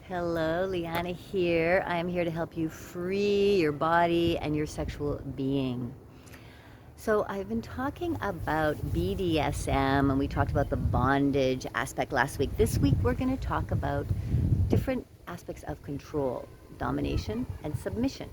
Hello, Lianna here. I am here to help you free your body and your sexual being. So, I've been talking about BDSM and we talked about the bondage aspect last week. This week, we're going to talk about different aspects of control, domination, and submission.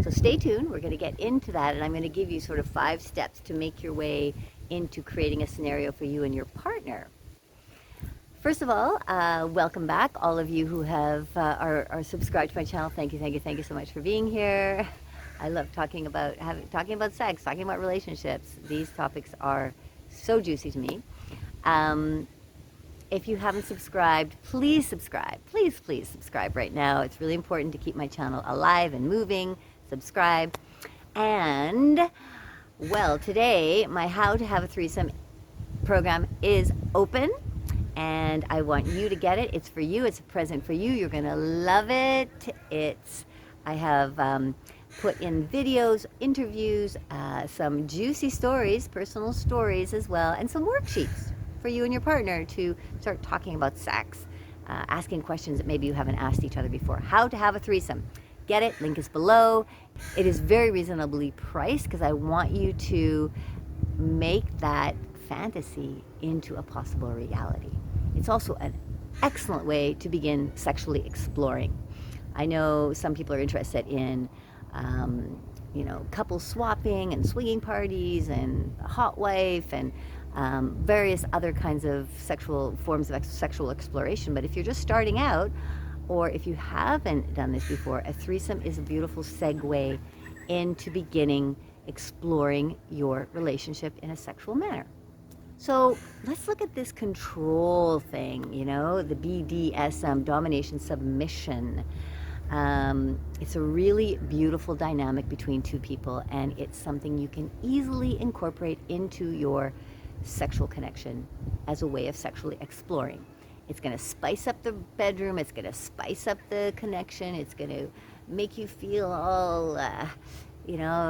So, stay tuned. We're going to get into that, and I'm going to give you sort of 5 steps to make your way into creating a scenario for you and your partner. First of all, welcome back, all of you who are subscribed to my channel. Thank you so much for being here. I love talking about sex, talking about relationships. These topics are so juicy to me. If you haven't subscribed, please subscribe. Please subscribe right now. It's really important to keep my channel alive and moving. Subscribe. And, well, today, my How to Have a Threesome program is open. And I want you to get it. It's for you. It's a present for you. You're going to love it. I have put in videos, interviews, some juicy stories, personal stories as well, and some worksheets for you and your partner to start talking about sex, asking questions that maybe you haven't asked each other before. How to have a threesome. Get it? Link is below. It is very reasonably priced because I want you to make that fantasy into a possible reality. It's also an excellent way to begin sexually exploring. I know some people are interested in, couple swapping and swinging parties and a hot wife and various other kinds of forms of sexual exploration. But if you're just starting out, or if you haven't done this before, a threesome is a beautiful segue into beginning exploring your relationship in a sexual manner. So let's look at this control thing, the BDSM, domination, submission. It's a really beautiful dynamic between two people, and it's something you can easily incorporate into your sexual connection as a way of sexually exploring. It's going to spice up the bedroom. It's going to spice up the connection. It's going to make you feel all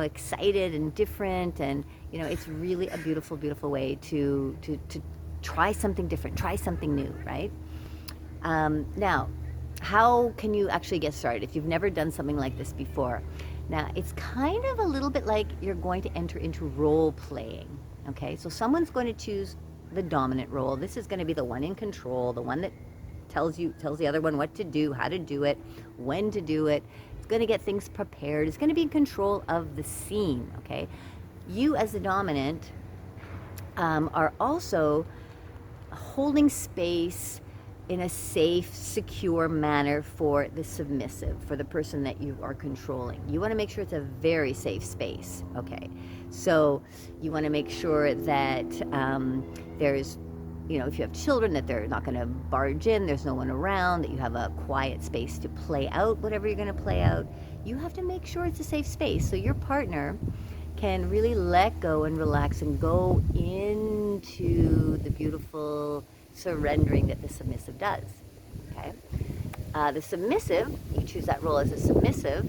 excited and different, and it's really a beautiful way to try something different, try something new, right? Now, how can you actually get started if you've never done something like this before? Now, it's kind of a little bit like you're going to enter into role playing. Okay, so someone's going to choose the dominant role. This is going to be the one in control, the one that tells the other one what to do, how to do it, when to do it. Going to get things prepared. It's going to be in control of the scene. Okay, you as the dominant are also holding space in a safe, secure manner for the submissive, for the person that you are controlling. You want to make sure it's a very safe space. Okay, so you want to make sure that there's, if you have children, that they're not going to barge in, there's no one around, that you have a quiet space to play out whatever you're going to play out. You have to make sure it's a safe space so your partner can really let go and relax and go into the beautiful surrendering that the submissive does. Okay? The submissive, you choose that role as a submissive,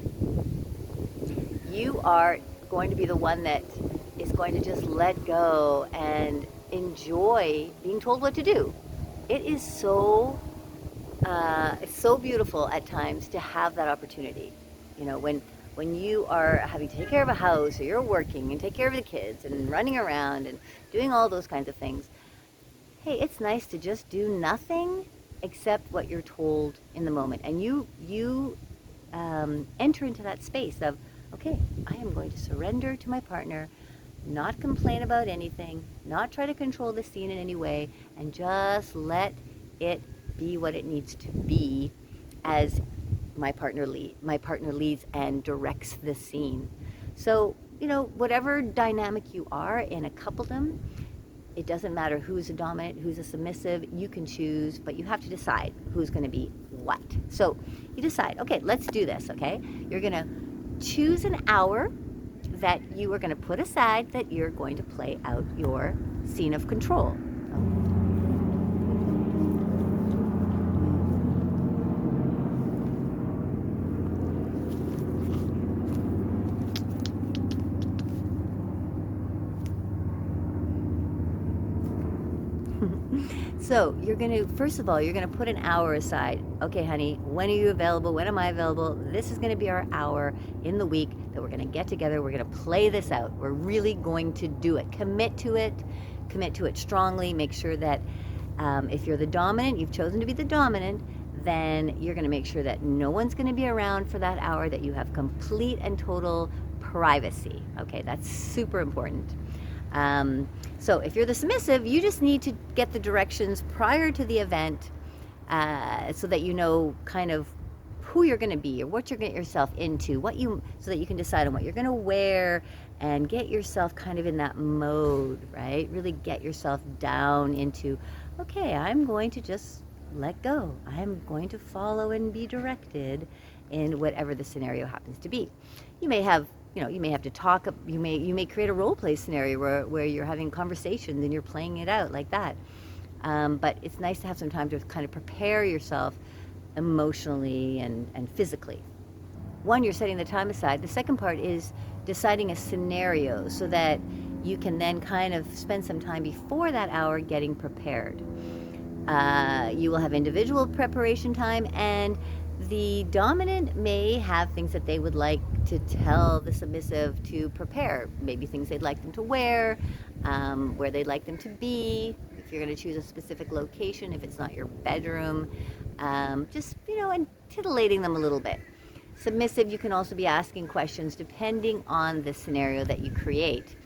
you are going to be the one that is going to just let go and enjoy being told what to do. It is it's so beautiful at times to have that opportunity. When you are having to take care of a house, or you're working and take care of the kids and running around and doing all those kinds of things. Hey, it's nice to just do nothing except what you're told in the moment, and you enter into that space of, okay, I am going to surrender to my partner, not complain about anything, not try to control the scene in any way, and just let it be what it needs to be as my partner leads and directs the scene. So, whatever dynamic you are in a coupledom, it doesn't matter who's a dominant, who's a submissive, you can choose, but you have to decide who's going to be what. So you decide, okay, let's do this, okay? You're going to choose an hour that you are going to put aside that you're going to play out your scene of control. So you're going to, first of all, you're going to put an hour aside. Okay, honey, when are you available? When am I available? This is going to be our hour in the week that we're going to get together. We're going to play this out. We're really going to do it. Commit to it. Commit to it strongly. Make sure that if you're the dominant, you've chosen to be the dominant, then you're going to make sure that no one's going to be around for that hour, that you have complete and total privacy. Okay, that's super important. So if you're the submissive, you just need to get the directions prior to the event so that you know kind of who you're going to be or what you're going to get yourself into, so that you can decide on what you're going to wear and get yourself kind of in that mode, right? Really get yourself down into, okay, I'm going to just let go. I'm going to follow and be directed in whatever the scenario happens to be. You may have to talk, you may create a role play scenario where you're having conversations and you're playing it out like that. But it's nice to have some time to kind of prepare yourself emotionally and physically. One, you're setting the time aside. The second part is deciding a scenario so that you can then kind of spend some time before that hour getting prepared. You will have individual preparation time, and the dominant may have things that they would like to tell the submissive to prepare. Maybe things they'd like them to wear, where they'd like them to be. If you're going to choose a specific location, if it's not your bedroom, just, and titillating them a little bit. Submissive, you can also be asking questions depending on the scenario that you create.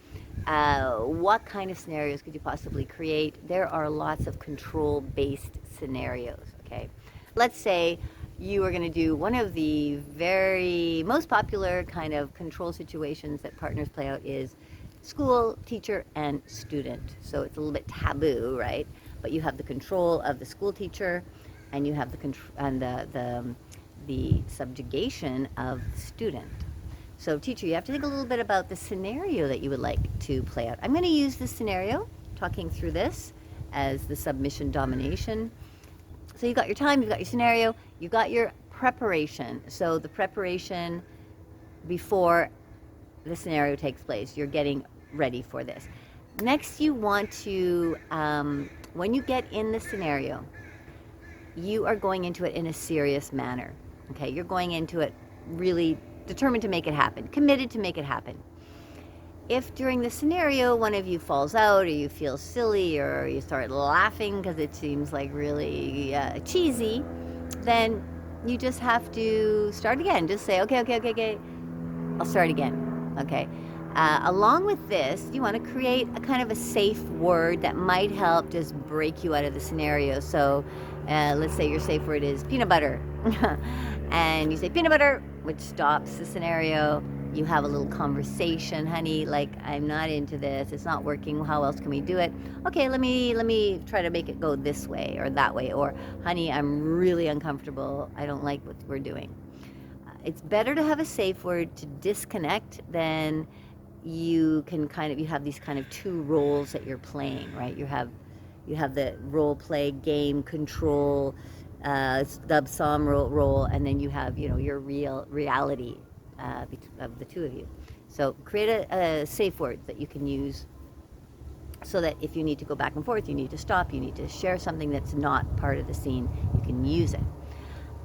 What kind of scenarios could you possibly create? There are lots of control-based scenarios, okay? Let's say you are going to do one of the very most popular kind of control situations that partners play out is school, teacher, and student. So it's a little bit taboo, right? But you have the control of the school teacher, and you have the subjugation of the student. So teacher, you have to think a little bit about the scenario that you would like to play out. I'm going to use this scenario, talking through this, as the submission domination. So you've got your time, you've got your scenario, you've got your preparation. So the preparation before the scenario takes place, you're getting ready for this. Next, you want to, when you get in the scenario, you are going into it in a serious manner. Okay, you're going into it really determined to make it happen, committed to make it happen. If during the scenario one of you falls out, or you feel silly, or you start laughing because it seems like really cheesy, then you just have to start again. Just say, okay, I'll start again. Okay. Along with this, you want to create a kind of a safe word that might help just break you out of the scenario. So let's say your safe word is peanut butter. And you say peanut butter, which stops the scenario. You have a little conversation, honey, like, I'm not into this, it's not working, how else can we do it? Okay, let me try to make it go this way or that way, or honey, I'm really uncomfortable, I don't like what we're doing. It's better to have a safe word to disconnect than you have these kind of two roles that you're playing, right? You have the role play game control, sub-som role, and then you have, your reality of the two of you. So create a safe word that you can use so that if you need to go back and forth, you need to stop, you need to share something that's not part of the scene, you can use it.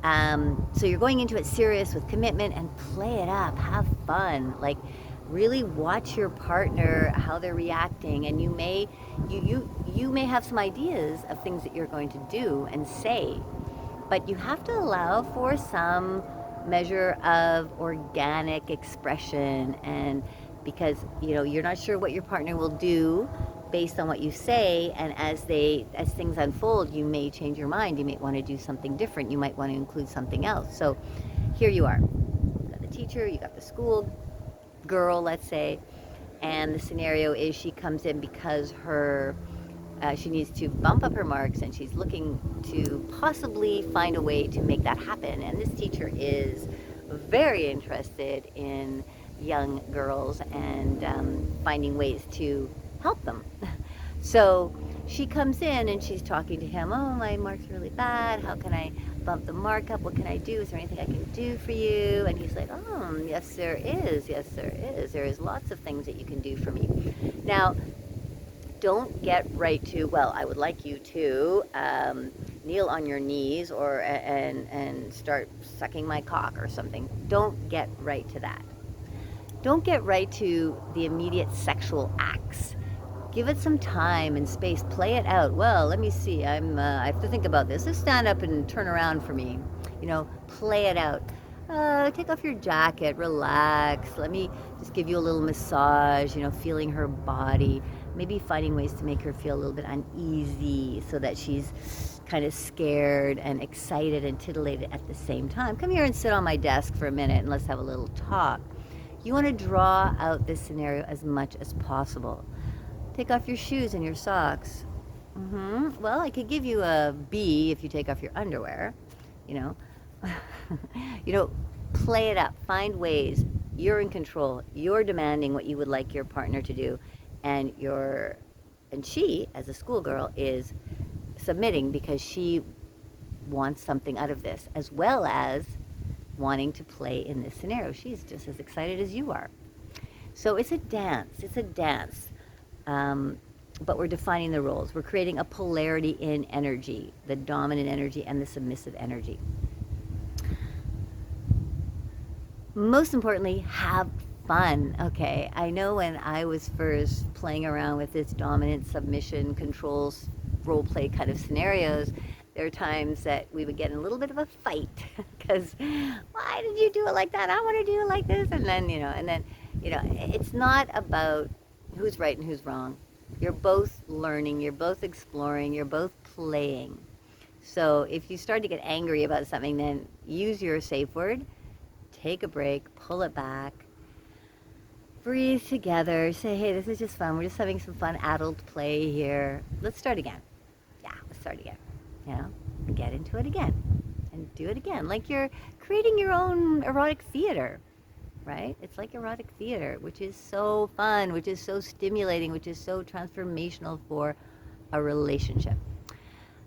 So you're going into it serious with commitment, and play it up, have fun, like really watch your partner, how they're reacting, and you may have some ideas of things that you're going to do and say, but you have to allow for some measure of organic expression, and because you're not sure what your partner will do based on what you say, and as things unfold, you may change your mind, you might want to do something different, you might want to include something else. So here you are, you got the teacher, you got the school girl, let's say, and the scenario is she comes in because she needs to bump up her marks, and she's looking to possibly find a way to make that happen. And this teacher is very interested in young girls and finding ways to help them. So she comes in and she's talking to him, oh, my mark's really bad, how can I bump the mark up, what can I do, is there anything I can do for you? And he's like, oh, yes there is, there is lots of things that you can do for me. Now, Don't get right to, well, I would like you to kneel on your knees or and start sucking my cock or something. Don't get right to that. Don't get right to the immediate sexual acts. Give it some time and space. Play it out. Well, let me see. I have to think about this. Let's stand up and turn around for me. Play it out. Take off your jacket. Relax. Let me just give you a little massage. Feeling her body. Maybe finding ways to make her feel a little bit uneasy so that she's kind of scared and excited and titillated at the same time. Come here and sit on my desk for a minute and let's have a little talk. You want to draw out this scenario as much as possible. Take off your shoes and your socks. Well, I could give you a B if you take off your underwear. Play it up. Find ways. You're in control. You're demanding what you would like your partner to do, and she, as a schoolgirl, is submitting because she wants something out of this, as well as wanting to play in this scenario. She's just as excited as you are. So it's a dance. It's a dance. But we're defining the roles. We're creating a polarity in energy, the dominant energy and the submissive energy. Most importantly, have fun, okay? I know when I was first playing around with this dominant submission controls role play kind of scenarios, there are times that we would get in a little bit of a fight because why did you do it like that? I want to do it like this. And then, it's not about who's right and who's wrong. You're both learning, you're both exploring, you're both playing. So if you start to get angry about something, then use your safe word, take a break, pull it back, breathe together, say, hey, this is just fun. We're just having some fun adult play here. Let's start again. Yeah, let's start again. Get into it again and do it again. Like you're creating your own erotic theater. Right? It's like erotic theater, which is so fun, which is so stimulating, which is so transformational for a relationship.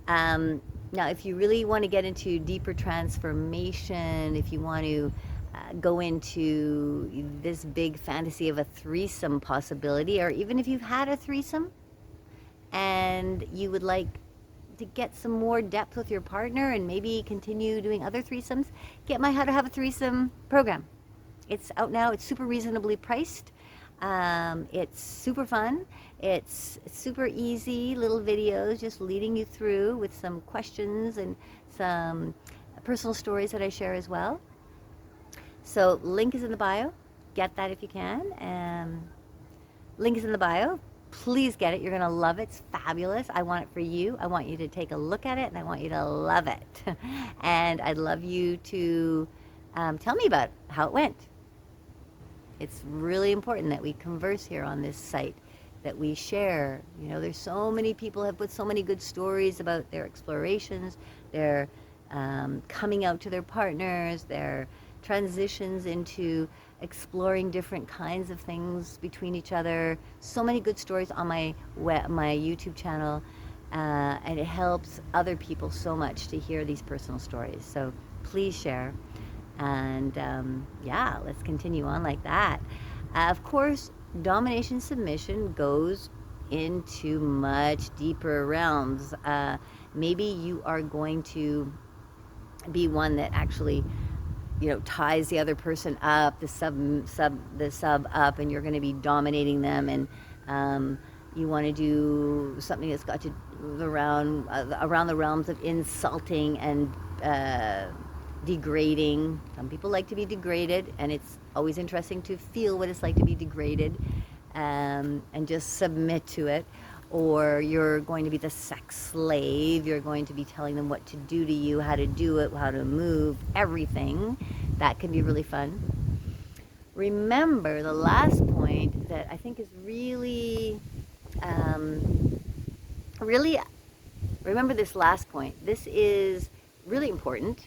Now, if you really want to get into deeper transformation, if you want to go into this big fantasy of a threesome possibility, or even if you've had a threesome and you would like to get some more depth with your partner and maybe continue doing other threesomes, get my How to Have a Threesome program. It's out now. It's super reasonably priced. It's super fun. It's super easy little videos just leading you through with some questions and some personal stories that I share as well. So link is in the bio. Get that if you can. Link is in the bio. Please get it. You're going to love it. It's fabulous. I want it for you. I want you to take a look at it and I want you to love it. And I'd love you to tell me about how it went. It's really important that we converse here on this site, that we share. There's so many people have put so many good stories about their explorations, their coming out to their partners, their transitions into exploring different kinds of things between each other. So many good stories on my YouTube channel, and it helps other people so much to hear these personal stories. So please share. And let's continue on like that. Of course, domination submission goes into much deeper realms. Maybe you are going to be one that actually, ties the other person up, the sub up, and you're going to be dominating them, and you want to do something that's got to around the realms of insulting and degrading. Some people like to be degraded, and it's always interesting to feel what it's like to be degraded, and just submit to it. Or you're going to be the sex slave. You're going to be telling them what to do to you, how to do it, how to move, everything. That can be really fun. Remember the last point that I think is really remember this last point. This is really important,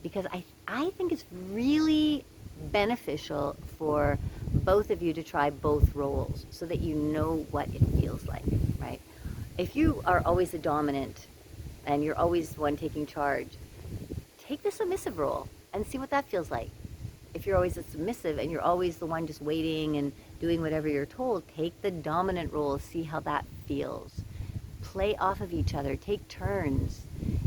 because I think it's really beneficial for both of you to try both roles so that you know what it feels like, right? If you are always the dominant and you're always the one taking charge, take the submissive role and see what that feels like. If you're always a submissive and you're always the one just waiting and doing whatever you're told, take the dominant role, see how that feels. Play off of each other, take turns.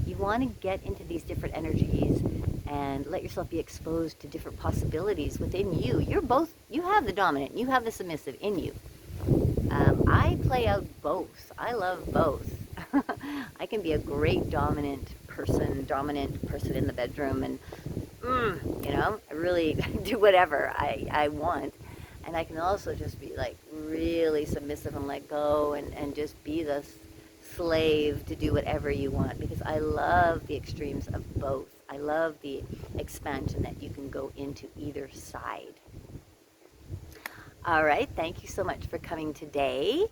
You want to get into these different energies and let yourself be exposed to different possibilities within you. You have the dominant, you have the submissive in you. I play out both. I love both. I can be a great dominant person in the bedroom, and I really do whatever I want. And I can also just be like really submissive and let go and just be the slave to do whatever you want, because I love the extremes of both. I love the expansion that you can go into either side. All right, thank you so much for coming today.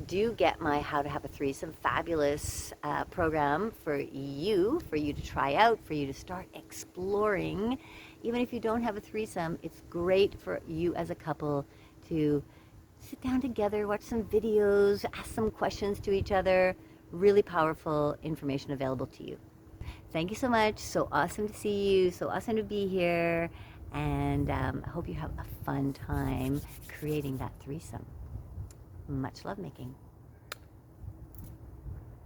Do get my How to Have a Threesome fabulous program for you to try out, for you to start exploring. Even if you don't have a threesome, it's great for you as a couple to sit down together, watch some videos, ask some questions to each other. Really powerful information available to you. Thank you so much. So awesome to see you. So awesome to be here. And I hope you have a fun time creating that threesome. Much love making.